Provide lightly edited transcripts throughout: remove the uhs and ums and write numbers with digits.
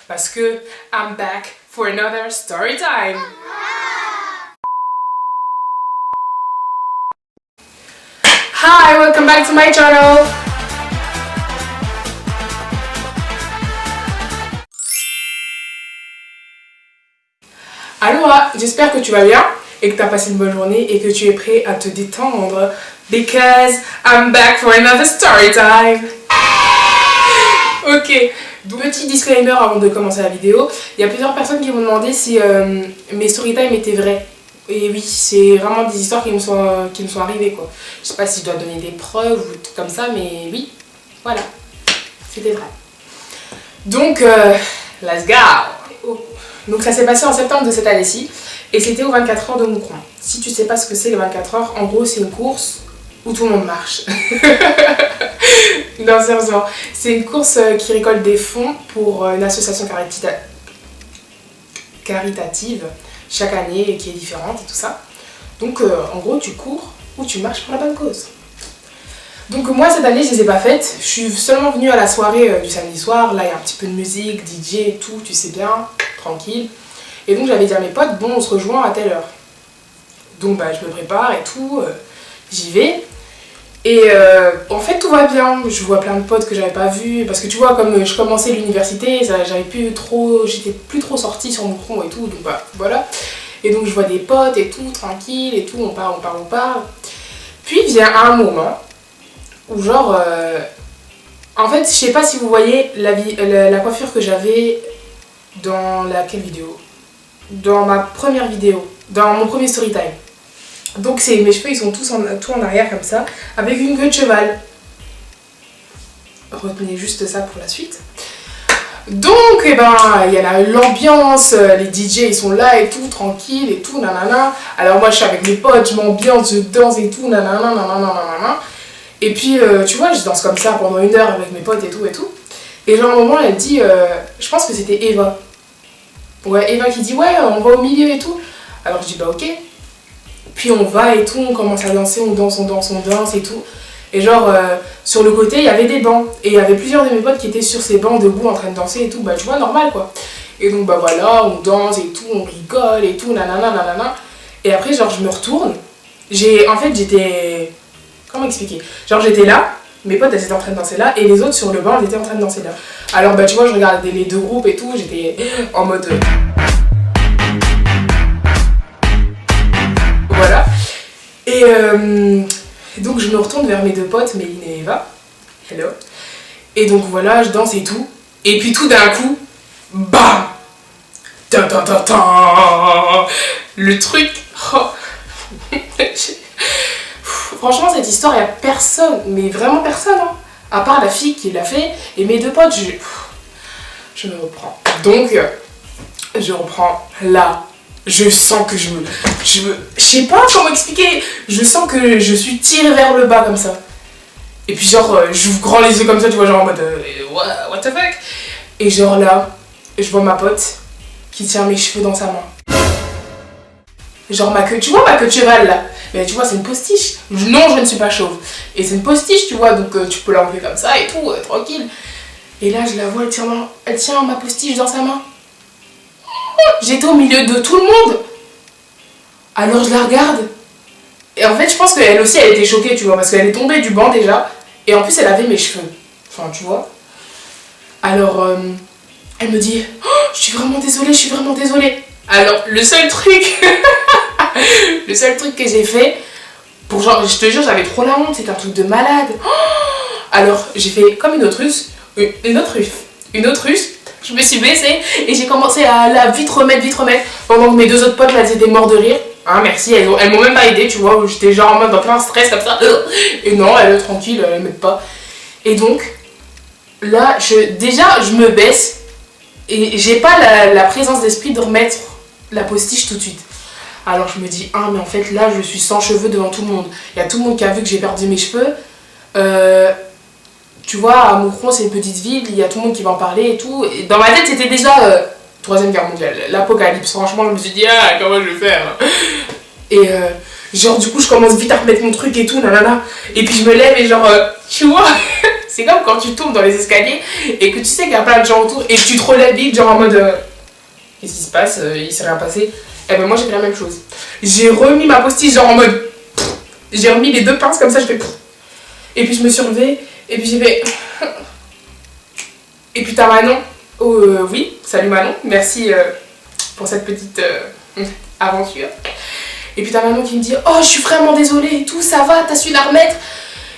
Parce que I'm back for another story time. Hi, welcome back to my channel. Aloha, j'espère que tu vas bien et que tu as passé une bonne journée et que tu es prêt à te détendre because I'm back for another story time. Ok, donc petit disclaimer avant de commencer la vidéo. Il y a plusieurs personnes qui m'ont demandé si mes story time étaient vraies. Et oui, c'est vraiment des histoires qui me sont arrivées quoi. Je sais pas si je dois donner des preuves ou tout comme ça, mais oui, voilà, c'était vrai. Donc, let's go. Donc ça s'est passé en septembre de cette année-ci et c'était aux 24 heures de Moucron. Si tu sais pas ce que c'est les 24 heures, en gros c'est une course où tout le monde marche. Non, sérieusement, c'est une course qui récolte des fonds pour une association caritative chaque année et qui est différente et tout ça. Donc en gros tu cours ou tu marches pour la bonne cause. Donc moi cette année je les ai pas faites, je suis seulement venue à la soirée du samedi soir, là il y a un petit peu de musique, DJ et tout, tu sais bien, tranquille. Et donc j'avais dit à mes potes, bon on se rejoint à telle heure. Donc bah je me prépare et tout, j'y vais. Et en fait tout va bien, je vois plein de potes que j'avais pas vus, parce que tu vois comme je commençais l'université, j'étais plus trop sortie sur mon front et tout, donc bah voilà. Et donc je vois des potes et tout, tranquille et tout, on parle. Puis vient un moment où genre, en fait je sais pas si vous voyez la coiffure que j'avais dans laquelle vidéo, dans ma première vidéo, dans mon premier story time. Donc mes cheveux ils sont tout en arrière comme ça, avec une queue de cheval. Retenez juste ça pour la suite. Donc et ben il y a l'ambiance, les DJ ils sont là et tout, tranquille et tout, nanana. Alors moi je suis avec mes potes, je m'ambiance, je danse et tout, nanana, nanana. Et puis tu vois je danse comme ça pendant 1 heure avec mes potes et tout. Et genre à un moment elle dit, je pense que c'était Eva. Ouais, Eva qui dit ouais on va au milieu et tout. Alors je dis bah ok. Puis on va et tout, on commence à danser, on danse et tout. Et genre sur le côté il y avait des bancs. Et il y avait plusieurs de mes potes qui étaient sur ces bancs debout en train de danser et tout. Bah tu vois normal quoi. Et donc bah voilà, on danse et tout, on rigole et tout, nanana. Et après genre je me retourne. J'étais... Comment expliquer? Genre j'étais là, mes potes elles étaient en train de danser là et les autres sur le banc elles étaient en train de danser là. Alors bah tu vois je regardais les deux groupes et tout, j'étais en mode... Voilà. Et donc je me retourne vers mes deux potes, Méline et Eva. Hello. Et donc voilà, je danse et tout. Et puis tout d'un coup, bam! Le truc... Oh. Franchement cette histoire, il n'y a personne, mais vraiment personne, hein, à part la fille qui l'a fait. Et mes deux potes, je me reprends. Donc, je reprends là. Je sens que je sais pas comment expliquer. Je sens que je suis tirée vers le bas comme ça. Et puis genre, j'ouvre grand les yeux comme ça, tu vois, genre en mode what the fuck. Et genre là, je vois ma pote qui tient mes cheveux dans sa main. Genre ma queue, tu vois ma queue de cheval là. Mais tu vois c'est une postiche. Non je ne suis pas chauve. Et c'est une postiche tu vois, donc tu peux l'enlever comme ça et tout, tranquille. Et là je la vois, elle tient ma postiche dans sa main. J'étais au milieu de tout le monde. Alors je la regarde. Et en fait je pense qu'elle aussi elle était choquée tu vois, parce qu'elle est tombée du banc déjà. Et en plus elle avait mes cheveux. Enfin tu vois. Alors elle me dit oh, je suis vraiment désolée. Alors le seul truc que j'ai fait pour genre, je te jure j'avais trop la honte, c'était un truc de malade. Alors j'ai fait comme une autruche, je me suis baissée et j'ai commencé à la vite remettre pendant que mes deux autres potes là, elles étaient morts de rire. Hein, merci, elles m'ont même pas aidé, tu vois, j'étais genre en mode dans plein stress comme ça. Et non, elles tranquille, elles m'aident pas. Et donc là, je me baisse et j'ai pas la présence d'esprit de remettre la postiche tout de suite. Alors je me dis, ah mais en fait là je suis sans cheveux devant tout le monde. Il y a tout le monde qui a vu que j'ai perdu mes cheveux. Tu vois, à Moucron c'est une petite ville, il y a tout le monde qui va en parler et tout. Et dans ma tête c'était déjà 3ème guerre mondiale, l'apocalypse. Franchement je me suis dit, ah comment je vais faire. Et genre du coup je commence vite à remettre mon truc et tout, nanana. Et puis je me lève et genre, tu vois, C'est comme quand tu tombes dans les escaliers et que tu sais qu'il y a plein de gens autour et que tu te relèves vite, genre en mode qu'est-ce qui se passe, il s'est rien passé. Et ben moi j'ai fait la même chose. J'ai remis ma postiche genre en mode j'ai remis les deux pinces comme ça, je fais et puis je me suis relevée et puis j'ai fait et puis t'as Manon. Oh oui, salut Manon, merci pour cette petite aventure. Et puis t'as Manon qui me dit oh je suis vraiment désolée et tout, ça va, t'as su la remettre.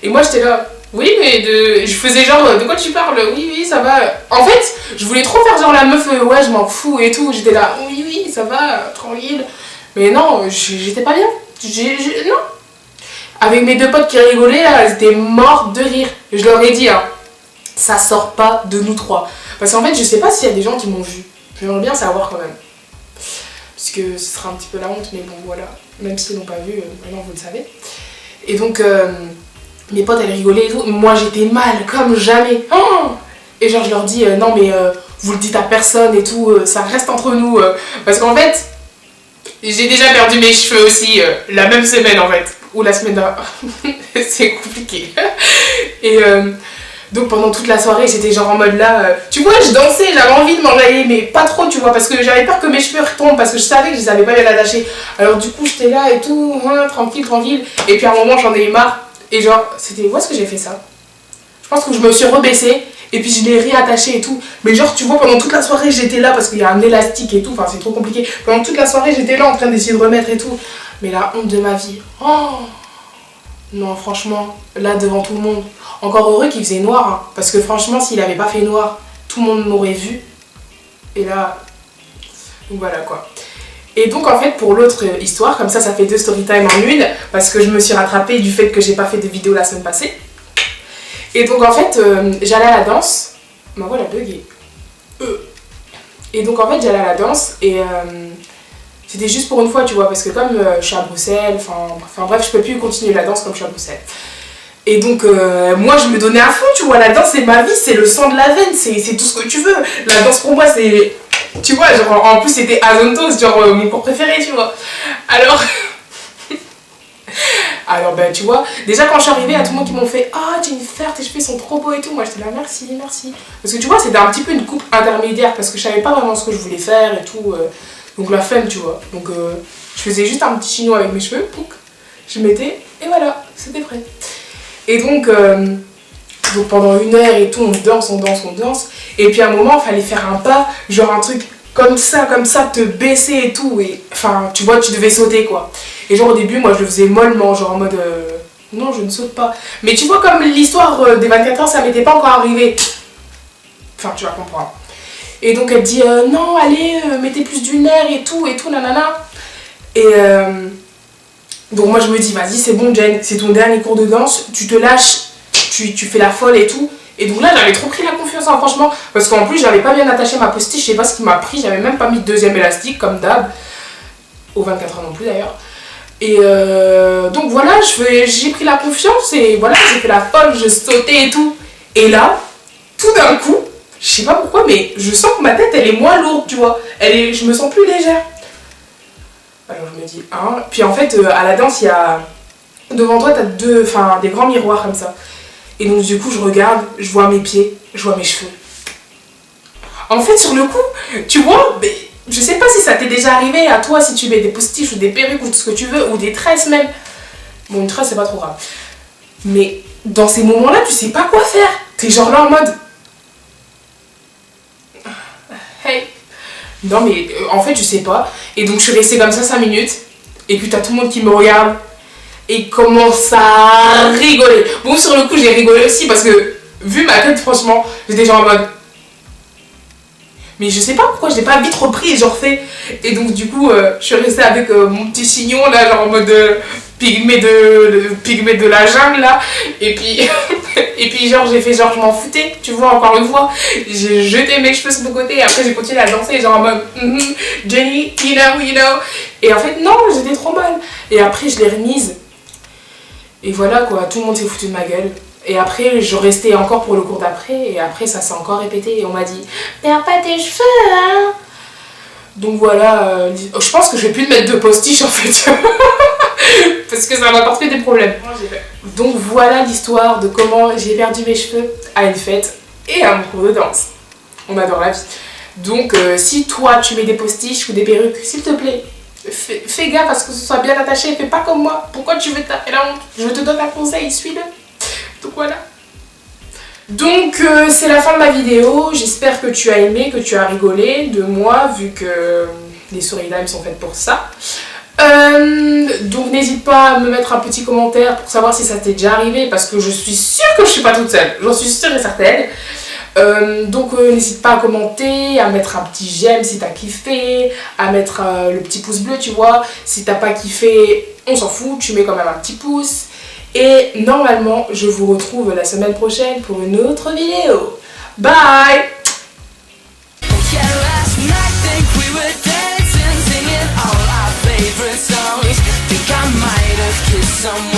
Et moi j'étais là oui mais je faisais genre de quoi tu parles, oui ça va. En fait je voulais trop faire genre la meuf ouais je m'en fous et tout, j'étais là oui ça va, tranquille. Mais non, j'étais pas bien, non. Avec mes deux potes qui rigolaient là, elles étaient mortes de rire. Et je leur ai dit hein, ça sort pas de nous trois. Parce qu'en fait je sais pas s'il y a des gens qui m'ont vu. J'aimerais bien savoir quand même. Parce que ce sera un petit peu la honte, mais bon voilà. Même s'ils l'ont pas vu, maintenant vous le savez. Et donc mes potes elles rigolaient et tout, moi j'étais mal comme jamais. Oh et genre je leur dis non mais vous le dites à personne et tout, ça reste entre nous. Parce qu'en fait, j'ai déjà perdu mes cheveux aussi la même semaine en fait. Ou la semaine d'avant. C'est compliqué. Et donc pendant toute la soirée j'étais genre en mode là, tu vois je dansais, j'avais envie de m'enjailler mais pas trop tu vois, parce que j'avais peur que mes cheveux retombent, parce que je savais que je savais pas bien attacher. Alors du coup j'étais là et tout, tranquille. Et puis à un moment j'en ai eu marre. Et genre, c'était où est-ce que j'ai fait ça? Je pense que je me suis rebaissée et puis je l'ai réattaché et tout. Mais genre, tu vois, pendant toute la soirée, j'étais là parce qu'il y a un élastique et tout. Enfin, c'est trop compliqué. Pendant toute la soirée, j'étais là en train d'essayer de remettre et tout. Mais la honte de ma vie. Oh non, franchement, là, devant tout le monde. Encore heureux qu'il faisait noir. Hein, parce que franchement, s'il avait pas fait noir, tout le monde m'aurait vu. Et là, donc voilà quoi. Et donc en fait pour l'autre histoire, comme ça fait 2 story time en une, parce que je me suis rattrapée du fait que j'ai pas fait de vidéo la semaine passée. Et donc en fait j'allais à la danse, ma voix elle a bugué. Et donc en fait j'allais à la danse et c'était juste pour une fois tu vois, parce que comme je suis à Bruxelles, enfin bref je peux plus continuer la danse comme je suis à Bruxelles. Et donc moi je me donnais à fond tu vois, la danse c'est ma vie, c'est le sang de la veine, c'est tout ce que tu veux. La danse pour moi c'est... Tu vois, genre, en plus c'était Azontos, genre mon cours préféré, tu vois. Alors ben tu vois, déjà quand je suis arrivée, il y a tout le monde qui m'ont fait ah Jennifer, tes cheveux sont trop beaux et tout. Moi j'étais là merci. Parce que tu vois, c'était un petit peu une coupe intermédiaire parce que je savais pas vraiment ce que je voulais faire et tout. Donc la flemme, tu vois. Donc je faisais juste un petit chinois avec mes cheveux, pouc, je mettais et voilà, c'était prêt. Et donc pendant 1 heure et tout, on danse. Et puis à un moment, il fallait faire un pas, genre un truc comme ça, te baisser et tout. Et enfin, tu vois, tu devais sauter quoi. Et genre au début, moi je le faisais mollement, genre en mode non, je ne saute pas. Mais tu vois, comme l'histoire des 24 heures, ça m'était pas encore arrivé. Enfin, tu vas comprendre. Et donc elle dit non, allez, mettez plus d'1 heure et tout, nanana. Et donc moi je me dis, vas-y, c'est bon, Jen, c'est ton dernier cours de danse, tu te lâches. Tu fais la folle et tout. Et donc là j'avais trop pris la confiance hein, franchement. Parce qu'en plus j'avais pas bien attaché ma postiche. Je sais pas ce qui m'a pris. J'avais même pas mis de 2e élastique comme d'hab. Aux 24 heures non plus d'ailleurs. Et donc voilà, j'ai pris la confiance. Et voilà, j'ai fait la folle. Je sautais et tout. Et là, tout d'un coup, je sais pas pourquoi, mais je sens que ma tête elle est moins lourde, tu vois. Je me sens plus légère. Alors je me dis hein. Puis en fait à la danse il y a... Devant toi t'as des grands miroirs comme ça. Et donc du coup je regarde, je vois mes pieds, je vois mes cheveux. En fait sur le coup, tu vois, mais je sais pas si ça t'est déjà arrivé à toi, si tu mets des postiches ou des perruques ou tout ce que tu veux, ou des tresses même. Bon une tresse c'est pas trop grave. Mais dans ces moments-là tu sais pas quoi faire. T'es genre là en mode... Hey. Non mais en fait je sais pas. Et donc je suis restée comme ça 5 minutes. Et puis t'as tout le monde qui me regarde. Et commence à rigoler. Bon, sur le coup, j'ai rigolé aussi parce que, vu ma tête, franchement, j'étais genre en mode... Mais je sais pas pourquoi je l'ai pas vite repris et genre fait. Et donc, du coup, je suis restée avec mon petit chignon, là, genre en mode pygmée de la jungle, là. Et puis genre, j'ai fait genre, je m'en foutais, tu vois, encore une fois. J'ai jeté mes cheveux sur le côté et après, j'ai continué à danser, genre en mode... Jenny, you know. Et en fait, non, j'étais trop mal. Et après, je l'ai remise. Et voilà quoi, tout le monde s'est foutu de ma gueule. Et après, je restais encore pour le cours d'après. Et après, ça s'est encore répété. Et on m'a dit, perds pas tes cheveux, hein. Donc voilà, je pense que je vais plus mettre de postiche en fait. Parce que ça m'apporte que des problèmes. Donc voilà l'histoire de comment j'ai perdu mes cheveux à une fête et à mon cours de danse. On adore la vie. Donc si toi tu mets des postiches ou des perruques, s'il te plaît, fais gaffe à ce que ce soit bien attaché. Fais pas comme moi. Pourquoi tu veux taper la honte? Je te donne un conseil, suis-le. Donc voilà. Donc c'est la fin de ma vidéo. J'espère que tu as aimé, que tu as rigolé de moi, vu que les story times sont faites pour ça. Donc n'hésite pas à me mettre un petit commentaire pour savoir si ça t'est déjà arrivé, parce que je suis sûre que je suis pas toute seule, j'en suis sûre et certaine. Donc n'hésite pas à commenter, à mettre un petit j'aime si t'as kiffé, à mettre le petit pouce bleu, tu vois. Si t'as pas kiffé, on s'en fout, tu mets quand même un petit pouce. Et normalement je vous retrouve la semaine prochaine pour une autre vidéo. Bye. Favorite songs, think I might have kissed someone.